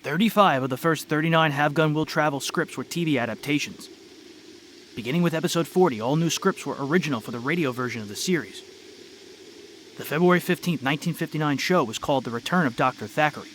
35 of the first 39 Have Gun Will Travel scripts were TV adaptations. Beginning with episode 40, all new scripts were original for the radio version of the series. The February 15, 1959 show was called The Return of Doctor Thackery.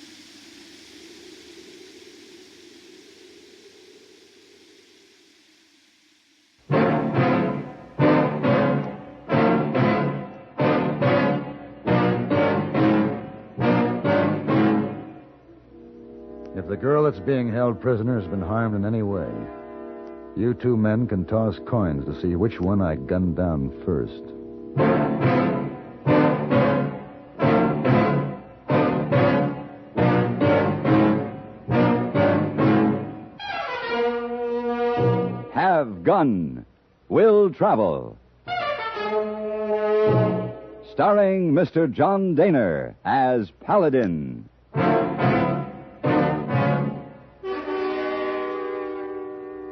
If the girl that's being held prisoner has been harmed in any way, you two men can toss coins to see which one I gunned down first. Have Gun Will Travel. Starring Mr. John Daner as Paladin.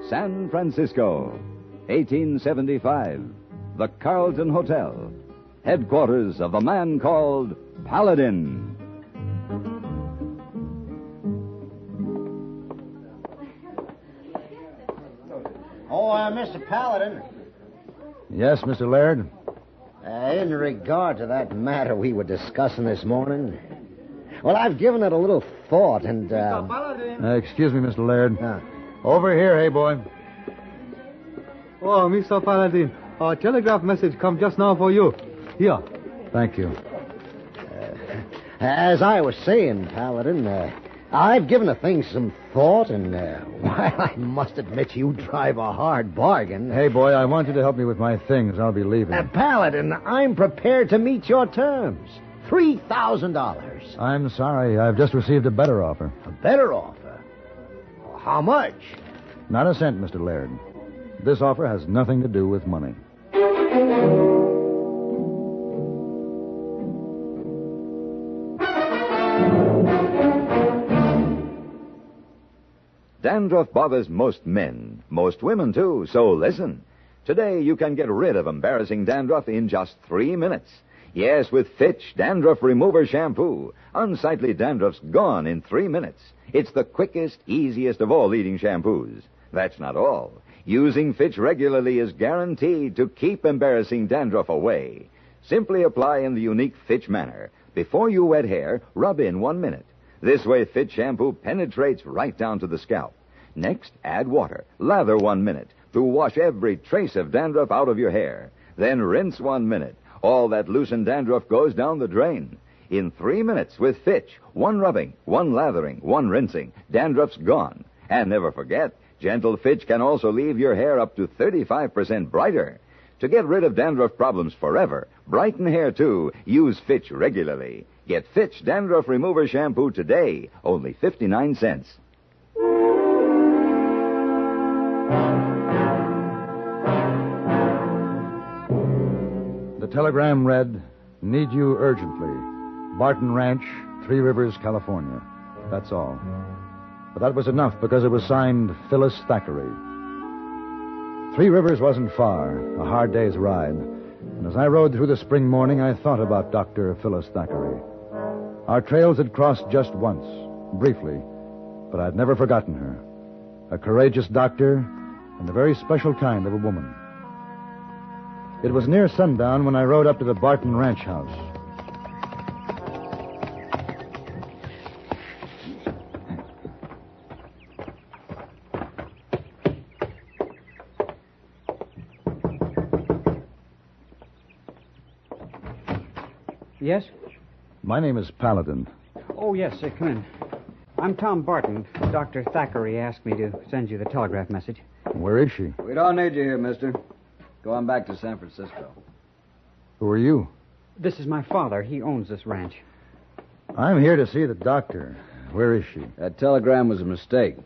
San Francisco, 1875. The Carlton Hotel, headquarters of the man called Paladin. Oh, Mr. Paladin. Yes, Mr. Laird? In regard to that matter we were discussing this morning, well, I've given it a little thought and, excuse me, Mr. Laird. Over here, hey, boy. Oh, Mr. Paladin, a telegraph message come just now for you. Here. Thank you. As I was saying, Paladin, I've given the thing some thought, and, while I must admit you drive a hard bargain... Hey, boy, I want you to help me with my things. I'll be leaving. Paladin, I'm prepared to meet your terms. $3,000. I'm sorry. I've just received a better offer. A better offer? How much? Not a cent, Mr. Laird. This offer has nothing to do with money. Dandruff bothers most men, most women too, so listen. Today you can get rid of embarrassing dandruff in just 3 minutes. Yes, with Fitch Dandruff Remover Shampoo. Unsightly dandruff's gone in 3 minutes. It's the quickest, easiest of all leading shampoos. That's not all. Using Fitch regularly is guaranteed to keep embarrassing dandruff away. Simply apply in the unique Fitch manner. Before you wet hair, rub in 1 minute. This way, Fitch shampoo penetrates right down to the scalp. Next, add water. Lather 1 minute to wash every trace of dandruff out of your hair. Then rinse 1 minute. All that loosened dandruff goes down the drain. In 3 minutes with Fitch, 1 rubbing, 1 lathering, 1 rinsing, dandruff's gone. And never forget, gentle Fitch can also leave your hair up to 35% brighter. To get rid of dandruff problems forever, brighten hair too, use Fitch regularly. Get Fitch Dandruff Remover Shampoo today, only 59 cents. The telegram read, "Need you urgently. Barton Ranch, 3 Rivers, California." That's all. But that was enough because it was signed Phyllis Thackeray. 3 Rivers wasn't far, a hard day's ride. And as I rode through the spring morning, I thought about Dr. Phyllis Thackeray. Our trails had crossed just once, briefly, but I'd never forgotten her. A courageous doctor and a very special kind of a woman. It was near sundown when I rode up to the Barton Ranch house. Yes? My name is Paladin. Oh, yes, come in. I'm Tom Barton. Dr. Thackeray asked me to send you the telegraph message. Where is she? We don't need you here, mister. Go on back to San Francisco. Who are you? This is my father. He owns this ranch. I'm here to see the doctor. Where is she? That telegram was a mistake.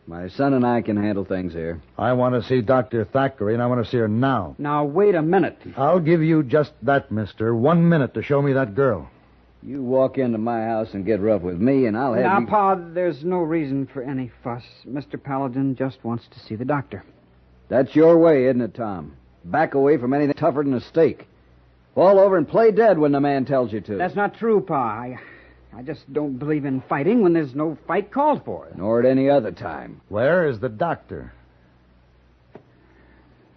My son and I can handle things here. I want to see Dr. Thackeray, and I want to see her now. Now, wait a minute. I'll give you just that, mister. 1 minute to show me that girl. You walk into my house and get rough with me, and I'll have Now, you... Pa, there's no reason for any fuss. Mr. Paladin just wants to see the doctor. That's your way, isn't it, Tom? Back away from anything tougher than a steak. Fall over and play dead when the man tells you to. That's not true, Pa. I just don't believe in fighting when there's no fight called for. Nor at any other time. Where is the doctor?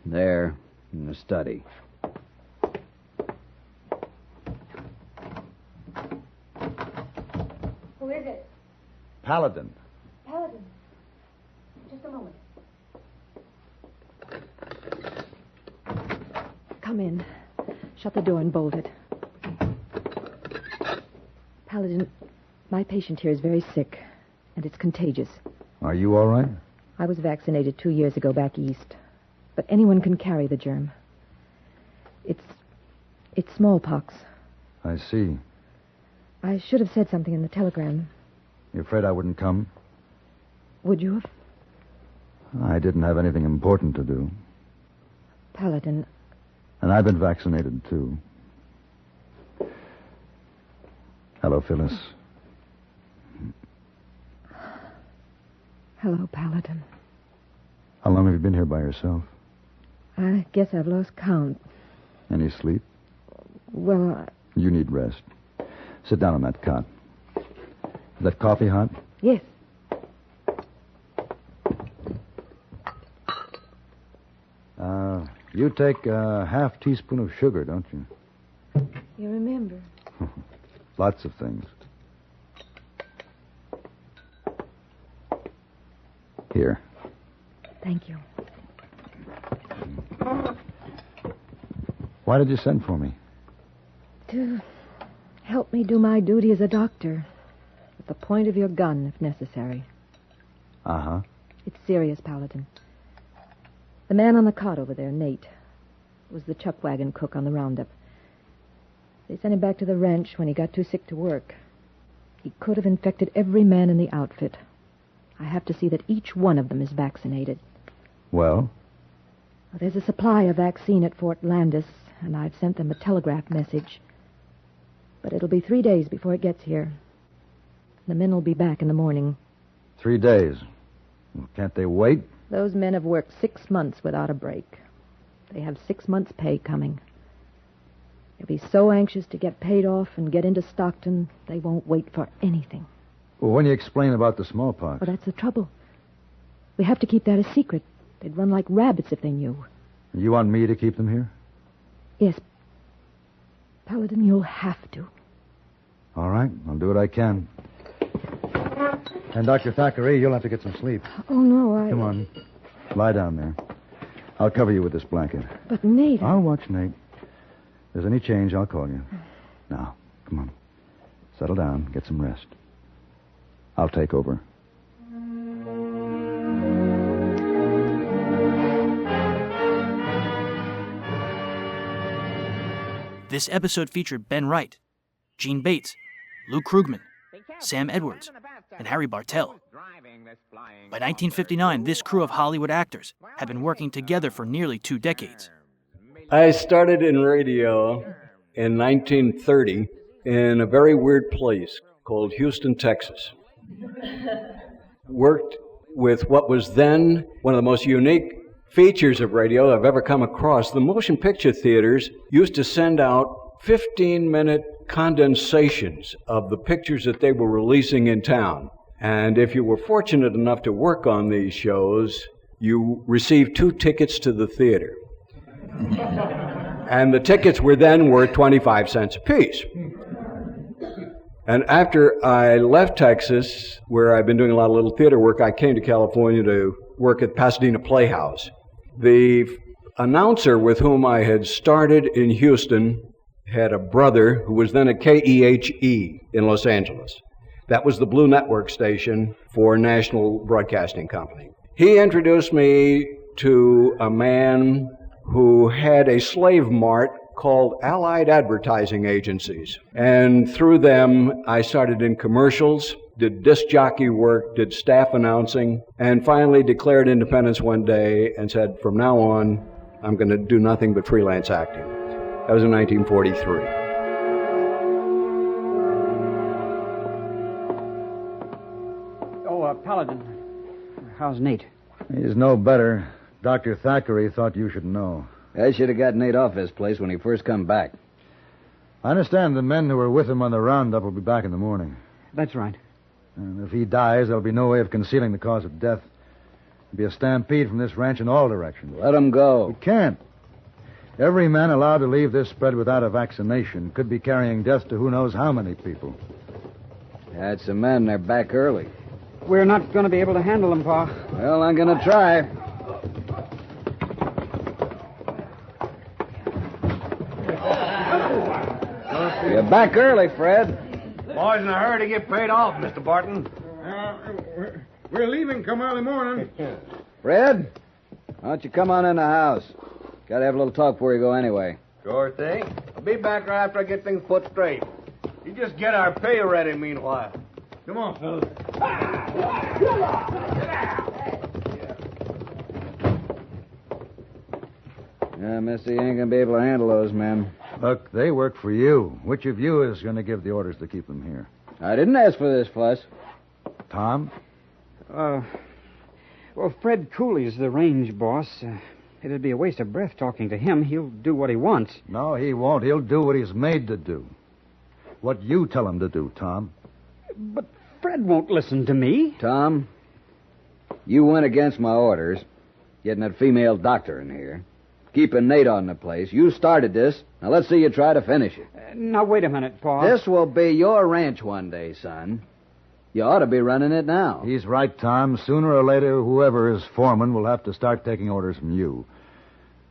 There, in the study. Who is it? Paladin. Paladin. Just a moment. Come in. Shut the door and bolt it. Paladin, my patient here is very sick, and it's contagious. Are you all right? I was vaccinated 2 years ago back east, but anyone can carry the germ. It's smallpox. I see. I should have said something in the telegram. You afraid I wouldn't come? Would you have? I didn't have anything important to do. Paladin, And I've been vaccinated, too. Hello, Phyllis. hello, Paladin. How long have you been here by yourself? I guess I've lost count. Any sleep? Well, You need rest. Sit down on that cot. Is that coffee hot? yes. You take a half teaspoon of sugar, don't you? You remember. Lots of things. Here. Thank you. Why did you send for me? To help me do my duty as a doctor. At the point of your gun, if necessary. Uh-huh. It's serious, Paladin. The man on the cot over there, Nate, was the chuck wagon cook on the roundup. They sent him back to the ranch when he got too sick to work. He could have infected every man in the outfit. I have to see that each one of them is vaccinated. Well? There's a supply of vaccine at Fort Landis, and I've sent them a telegraph message. But it'll be 3 days before it gets here. The men will be back in the morning. 3 days. Can't they wait? Those men have worked 6 months without a break. They have 6 months' pay coming. They'll be so anxious to get paid off and get into Stockton, they won't wait for anything. Well, when you explain about the smallpox... Well, that's the trouble. We have to keep that a secret. They'd run like rabbits if they knew. You want me to keep them here? Yes. Paladin, you'll have to. All right, I'll do what I can. And Dr. Thackeray, you'll have to get some sleep. Oh, no, Come on. Lie down there. I'll cover you with this blanket. But, Nate... I'll watch Nate. If there's any change, I'll call you. Now, come on. Settle down. Get some rest. I'll take over. This episode featured Ben Wright, Gene Bates, Lou Krugman, Sam Edwards, and Harry Bartell. By 1959, this crew of Hollywood actors had been working together for nearly 2 decades. I started in radio in 1930 in a very weird place called Houston, Texas. Worked with what was then one of the most unique features of radio I've ever come across. The motion picture theaters used to send out 15-minute condensations of the pictures that they were releasing in town. And if you were fortunate enough to work on these shows, you received 2 tickets to the theater. And the tickets were then worth 25 cents apiece. And after I left Texas, where I've been doing a lot of little theater work, I came to California to work at Pasadena Playhouse. The announcer with whom I had started in Houston had a brother who was then at KEHE in Los Angeles. That was the Blue Network station for National Broadcasting Company. He introduced me to a man who had a slave mart called Allied Advertising Agencies. And through them, I started in commercials, did disc jockey work, did staff announcing, and finally declared independence one day and said, from now on, I'm going to do nothing but freelance acting. That was in 1943. Oh, Paladin, how's Nate? He's no better. Dr. Thackeray thought you should know. I should have got Nate off this place when he first come back. I understand the men who were with him on the roundup will be back in the morning. That's right. And if he dies, there'll be no way of concealing the cause of death. There'll be a stampede from this ranch in all directions. Let him go. We can't. Every man allowed to leave this spread without a vaccination could be carrying death to who knows how many people. Had some men. They're back early. We're not going to be able to handle them, Pa. Well, I'm going to try. You're back early, Fred. Boys in a hurry to get paid off, Mr. Barton. We're leaving come early morning. Fred, why don't you come on in the house? Got to have a little talk before you go anyway. Sure thing. I'll be back right after I get things put straight. You just get our pay ready meanwhile. Come on, fellas. Yeah, Missy ain't going to be able to handle those men. Look, they work for you. Which of you is going to give the orders to keep them here? I didn't ask for this fuss. Tom? Well, Fred Cooley's the range boss. It'd be a waste of breath talking to him. He'll do what he wants. No, he won't. He'll do what he's made to do. What you tell him to do, Tom. But Fred won't listen to me. Tom, you went against my orders, getting that female doctor in here, keeping Nate on the place. You started this. Now let's see you try to finish it. Now, wait a minute, Pa. This will be your ranch one day, son. You ought to be running it now. He's right, Tom. Sooner or later, whoever is foreman will have to start taking orders from you.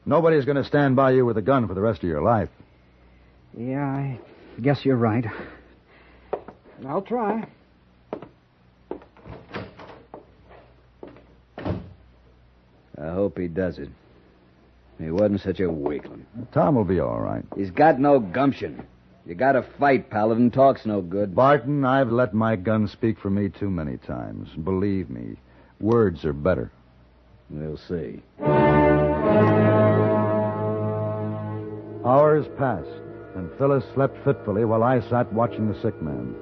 Nobody's going to stand by you with a gun for the rest of your life. Yeah, I guess you're right. I'll try. I hope he does it. He wasn't such a weakling. Tom will be all right. He's got no gumption. You gotta fight, Paladin. Talk's no good. Barton, I've let my gun speak for me too many times. Believe me, words are better. We'll see. Hours passed, and Phyllis slept fitfully while I sat watching the sick man.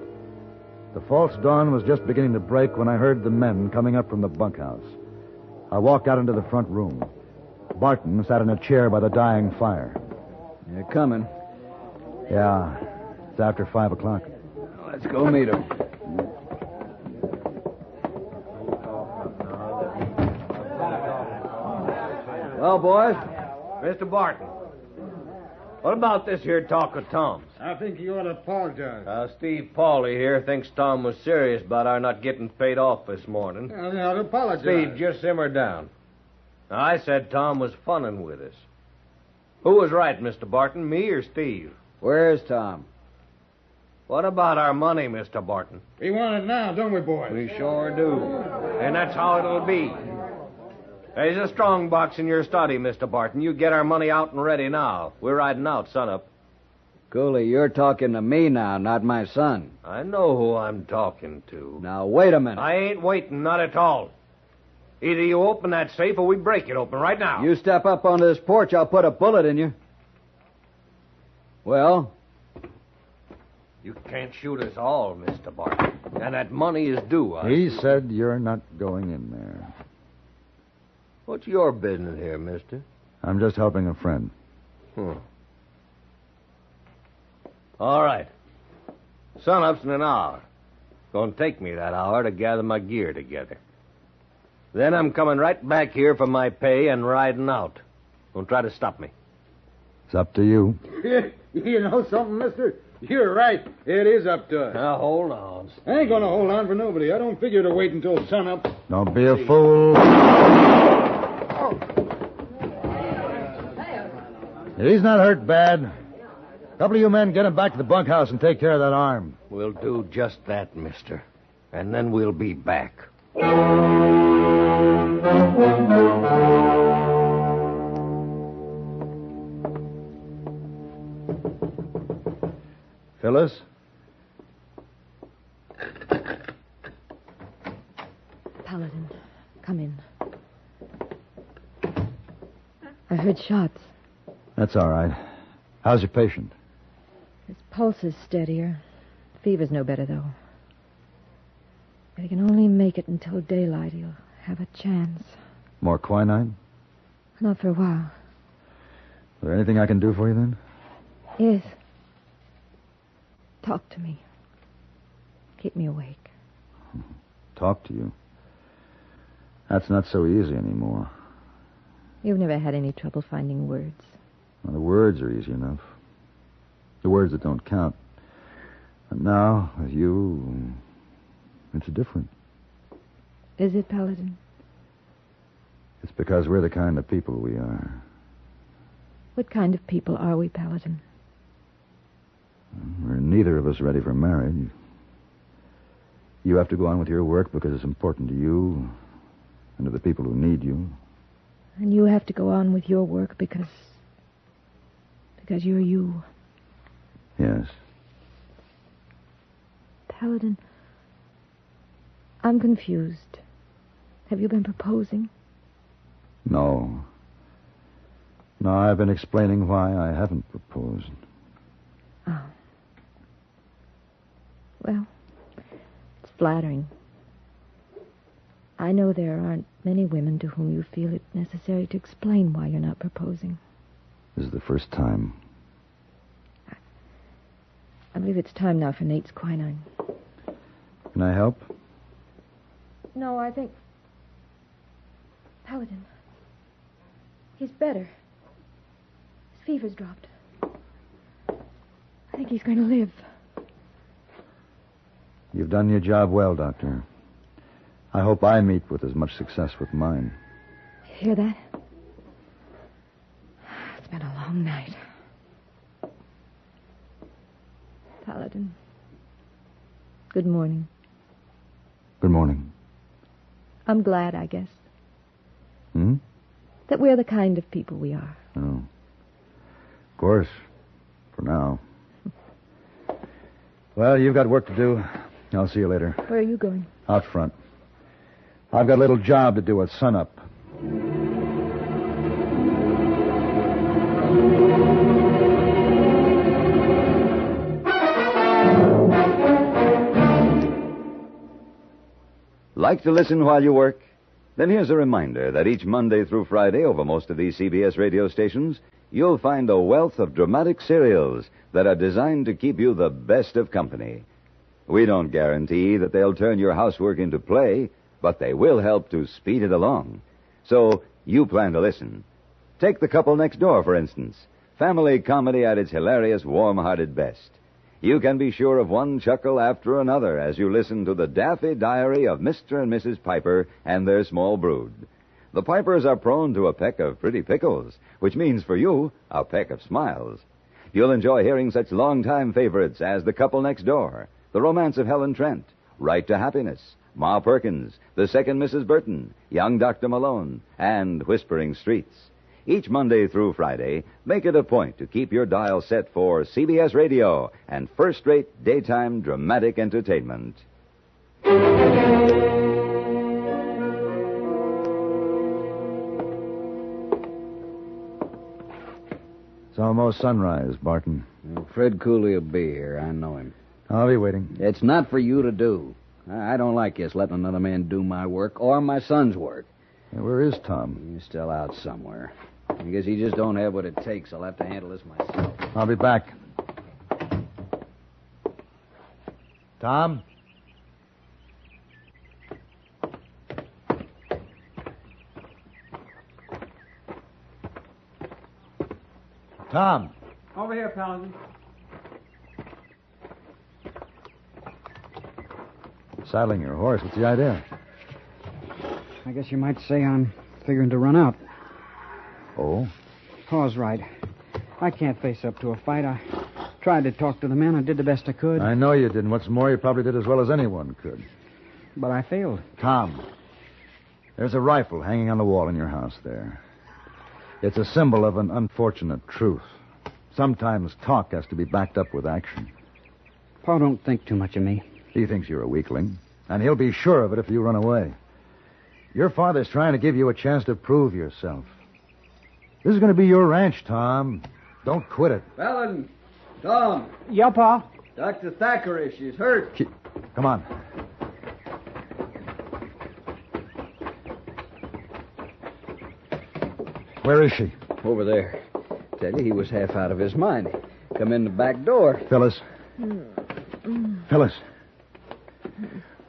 The false dawn was just beginning to break when I heard the men coming up from the bunkhouse. I walked out into the front room. Barton sat in a chair by the dying fire. They're coming. Yeah, it's after 5 o'clock. Let's go meet him. Well, boys, Mr. Barton, what about this here talk of Tom's? I think you ought to apologize. Steve Pauly here thinks Tom was serious about our not getting paid off this morning. You ought to apologize. Steve, just simmer down. Now, I said Tom was funning with us. Who was right, Mr. Barton, me or Steve? Where's Tom? What about our money, Mr. Barton? We want it now, don't we, boys? We sure do. And that's how it'll be. There's a strong box in your study, Mr. Barton. You get our money out and ready now. We're riding out sunup. Cooley, you're talking to me now, not my son. I know who I'm talking to. Now, wait a minute. I ain't waiting, not at all. Either you open that safe or we break it open right now. You step up onto this porch, I'll put a bullet in you. Well? You can't shoot us all, Mr. Barton. And that money is due. He said you're not going in there. What's your business here, mister? I'm just helping a friend. All right. Sunup's in an hour. It's going to take me that hour to gather my gear together. Then I'm coming right back here for my pay and riding out. Don't try to stop me. It's up to you. You know something, mister? You're right. It is up to us. Now, hold on. I ain't gonna hold on for nobody. I don't figure to wait until sunup. Don't be a fool. He's not hurt bad. A couple of you men get him back to the bunkhouse and take care of that arm. We'll do just that, mister. And then we'll be back. Phyllis? Paladin, come in. I heard shots. That's all right. How's your patient? His pulse is steadier. Fever's no better, though. If he can only make it until daylight, he'll have a chance. More quinine? Not for a while. Is there anything I can do for you, then? Yes. Talk to me. Keep me awake. Talk to you. That's not so easy anymore. You've never had any trouble finding words. Well, the words are easy enough. The words that don't count. But now, with you, it's different. Is it, Paladin? It's because we're the kind of people we are. What kind of people are we, Paladin? We're neither of us ready for marriage. You have to go on with your work because it's important to you and to the people who need you. And you have to go on with your work because you're you. Yes. Paladin, I'm confused. Have you been proposing? No. No, I've been explaining why I haven't proposed. Oh. Well, it's flattering. I know there aren't many women to whom you feel it necessary to explain why you're not proposing. This is the first time. I believe it's time now for Nate's quinine. Can I help? No, I think... Paladin. He's better. His fever's dropped. I think he's going to live. You've done your job well, Doctor. I hope I meet with as much success with mine. Hear that? It's been a long night. Paladin. Good morning. Good morning. I'm glad, I guess, Hmm? that we're the kind of people we are. Oh. Of course. For now. Well, you've got work to do. I'll see you later. Where are you going? Out front. I've got a little job to do at sunup. Like to listen while you work? Then here's a reminder that each Monday through Friday over most of these CBS radio stations, you'll find a wealth of dramatic serials that are designed to keep you the best of company. We don't guarantee that they'll turn your housework into play, but they will help to speed it along. So you plan to listen. Take The Couple Next Door, for instance. Family comedy at its hilarious, warm-hearted best. You can be sure of one chuckle after another as you listen to the daffy diary of Mr. and Mrs. Piper and their small brood. The Pipers are prone to a peck of pretty pickles, which means for you, a peck of smiles. You'll enjoy hearing such long-time favorites as The Couple Next Door, The Romance of Helen Trent, Right to Happiness, Ma Perkins, The Second Mrs. Burton, Young Dr. Malone, and Whispering Streets. Each Monday through Friday, make it a point to keep your dial set for CBS Radio and first-rate daytime dramatic entertainment. It's almost sunrise, Barton. Well, Fred Cooley will be here. I know him. I'll be waiting. It's not for you to do. I don't like this letting another man do my work or my son's work. Hey, where is Tom? He's still out somewhere. I guess he just don't have what it takes. I'll have to handle this myself. I'll be back. Tom? Tom? Over here, Paladin. Saddling your horse. What's the idea? I guess you might say I'm figuring to run out. Oh? Paul's right. I can't face up to a fight. I tried to talk to the men. I did the best I could. I know you did. And what's more, you probably did as well as anyone could. But I failed. Tom, there's a rifle hanging on the wall in your house there. It's a symbol of an unfortunate truth. Sometimes talk has to be backed up with action. Paul don't think too much of me. He thinks you're a weakling, and he'll be sure of it if you run away. Your father's trying to give you a chance to prove yourself. This is going to be your ranch, Tom. Don't quit it. Paladin! Tom! Yeah, Pa? Dr. Thackery, she's hurt. Come on. Where is she? Over there. Tell you, he was half out of his mind. Come in the back door. Phyllis. Phyllis.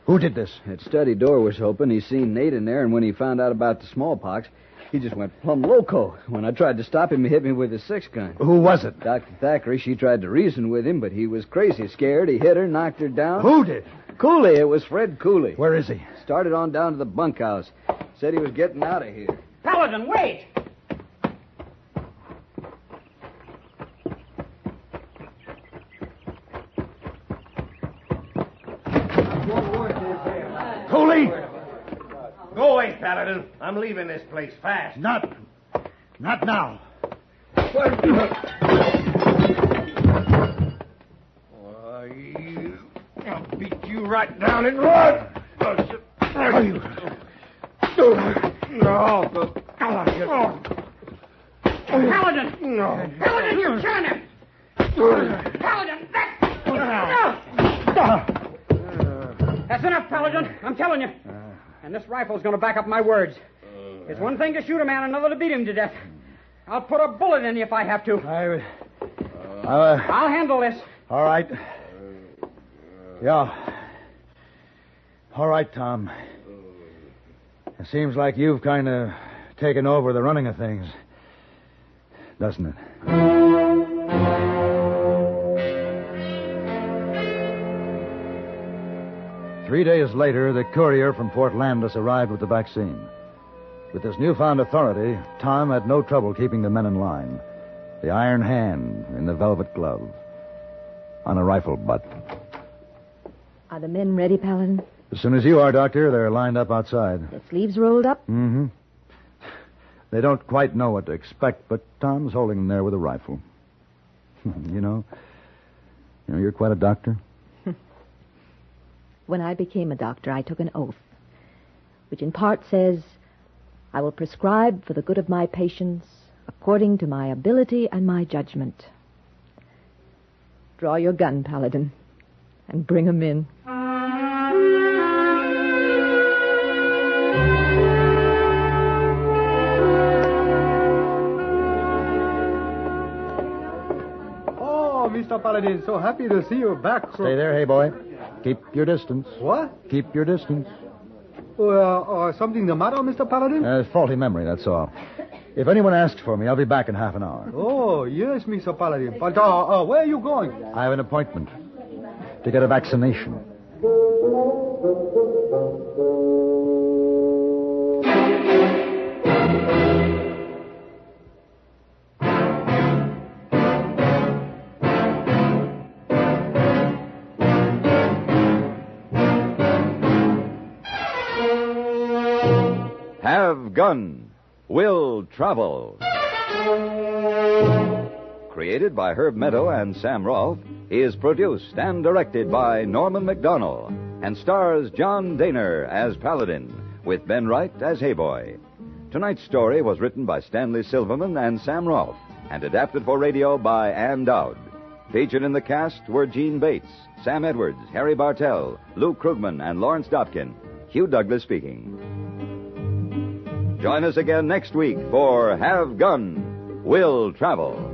Who did this? That study door was open. He seen Nate in there, and when he found out about the smallpox, he just went plumb loco. When I tried to stop him, he hit me with his 6-gun. Who was it? Dr. Thackery, she tried to reason with him, but he was crazy scared. He hit her, knocked her down. Who did? Cooley. It was Fred Cooley. Where is he? Started on down to the bunkhouse. Said he was getting out of here. Paladin, wait! Cooley! Go away, Paladin. I'm leaving this place fast. Not now. I'll beat you right down and run. No. Paladin! No. Paladin, you're trying to... Paladin, That's enough, Paladin. I'm telling you. And this rifle's going to back up my words. It's one thing to shoot a man, another to beat him to death. I'll put a bullet in you if I have to. I'll handle this. All right. Yeah. All right, Tom. It seems like you've kind of taken over the running of things, doesn't it? 3 days later, the courier from Fort Landis arrived with the vaccine. With this newfound authority, Tom had no trouble keeping the men in line. The iron hand in the velvet glove on a rifle butt. Are the men ready, Paladin? As soon as you are, Doctor, they're lined up outside. The sleeves rolled up? Mm-hmm. They don't quite know what to expect, but Tom's holding them there with a rifle. You know, you're quite a doctor. When I became a doctor, I took an oath, which in part says, I will prescribe for the good of my patients according to my ability and my judgment. Draw your gun, Paladin, and bring 'em in. Oh, Mr. Paladin, so happy to see you back. Stay there, hey boy. Keep your distance. What? Keep your distance. Something the matter, Mr. Paladin? Faulty memory, that's all. If anyone asks for me, I'll be back in half an hour. Oh, yes, Mr. Paladin. But where are you going? I have an appointment to get a vaccination. Have Gun, Will Travel. Created by Herb Meadow and Sam Rolfe, is produced and directed by Norman McDonnell and stars John Daner as Paladin, with Ben Wright as Hayboy. Tonight's story was written by Stanley Silverman and Sam Rolfe and adapted for radio by Ann Dowd. Featured in the cast were Gene Bates, Sam Edwards, Harry Bartell, Lou Krugman, and Lawrence Dobkin. Hugh Douglas speaking. Join us again next week for Have Gun, Will Travel.